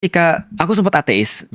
ketika aku sempat ateis,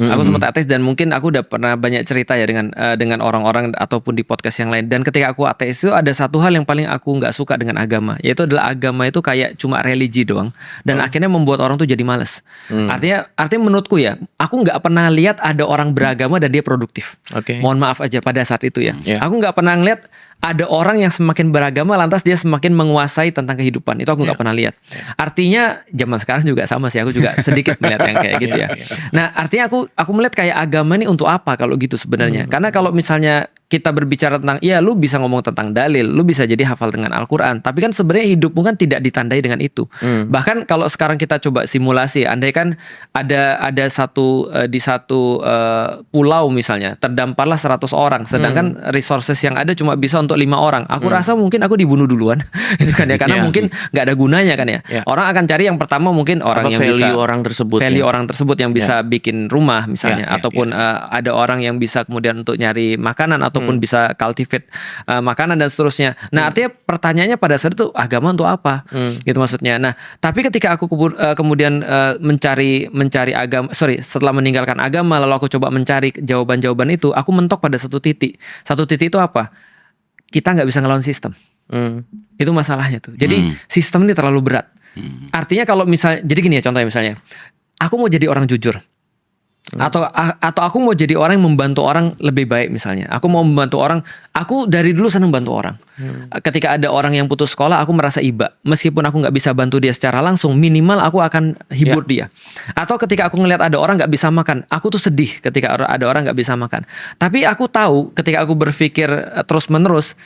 dan mungkin aku udah pernah banyak cerita ya dengan orang-orang ataupun di podcast yang lain. Dan ketika aku ateis itu ada satu hal yang paling aku nggak suka dengan agama, yaitu adalah agama itu kayak cuma religi doang, dan akhirnya membuat orang tuh jadi malas. Artinya menurutku ya, aku nggak pernah lihat ada orang beragama dan dia produktif. Mohon maaf aja pada saat itu ya. Aku nggak pernah ngeliat ada orang yang semakin beragama lantas dia semakin menguasai tentang kehidupan. Itu aku nggak pernah lihat. Artinya zaman sekarang juga sama sih. Aku juga sedikit melihat yang kayak gitu ya. Nah, artinya aku melihat kayak agama ini untuk apa kalau gitu sebenarnya. Karena kalau misalnya kita berbicara tentang, ya lu bisa ngomong tentang dalil, lu bisa jadi hafal dengan Al-Quran, tapi kan sebenarnya hidupmu kan tidak ditandai dengan itu. Bahkan kalau sekarang kita coba simulasi, andai kan ada di satu pulau misalnya, terdamparlah 100 orang, sedangkan resources yang ada cuma bisa untuk 5 orang. Aku rasa mungkin aku dibunuh duluan, gitu kan ya, karena mungkin nggak ada gunanya kan ya. Orang akan cari yang pertama mungkin orang yang bisa value orang tersebut yang bisa bikin rumah misalnya, ataupun ada orang yang bisa kemudian untuk nyari makanan ataupun bisa cultivate makanan dan seterusnya. Nah, artinya pertanyaannya pada saat itu agama untuk apa? Gitu maksudnya. Nah, tapi ketika aku kemudian mencari agama, setelah meninggalkan agama lalu aku coba mencari jawaban-jawaban itu, aku mentok pada satu titik. Satu titik itu apa? Kita nggak bisa ngelawan sistem. Itu masalahnya tuh. Jadi sistem ini terlalu berat. Artinya kalau misalnya, jadi gini ya contohnya misalnya, aku mau jadi orang jujur. Atau aku mau jadi orang yang membantu orang lebih baik misalnya. Aku mau membantu orang. Aku dari dulu senang bantu orang. Ketika ada orang yang putus sekolah, aku merasa iba. Meskipun aku nggak bisa bantu dia secara langsung, minimal aku akan hibur dia. Atau ketika aku ngelihat ada orang nggak bisa makan, aku tuh sedih ketika ada orang nggak bisa makan. Tapi aku tahu ketika aku berpikir terus menerus,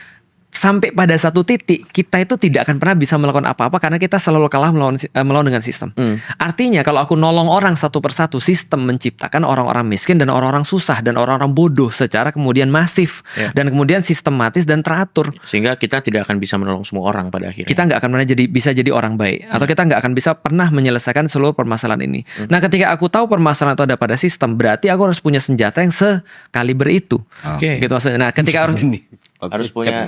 sampai pada satu titik kita itu tidak akan pernah bisa melakukan apa-apa karena kita selalu kalah melawan dengan sistem. Artinya kalau aku nolong orang satu persatu, sistem menciptakan orang-orang miskin dan orang-orang susah dan orang-orang bodoh secara kemudian masif dan kemudian sistematis dan teratur. Sehingga kita tidak akan bisa menolong semua orang pada akhirnya. Kita nggak akan pernah bisa jadi orang baik, atau kita nggak akan bisa pernah menyelesaikan seluruh permasalahan ini. Nah, ketika aku tahu permasalahan itu ada pada sistem, berarti aku harus punya senjata yang sekaliber itu. Gitu maksudnya. Nah, ketika harus punya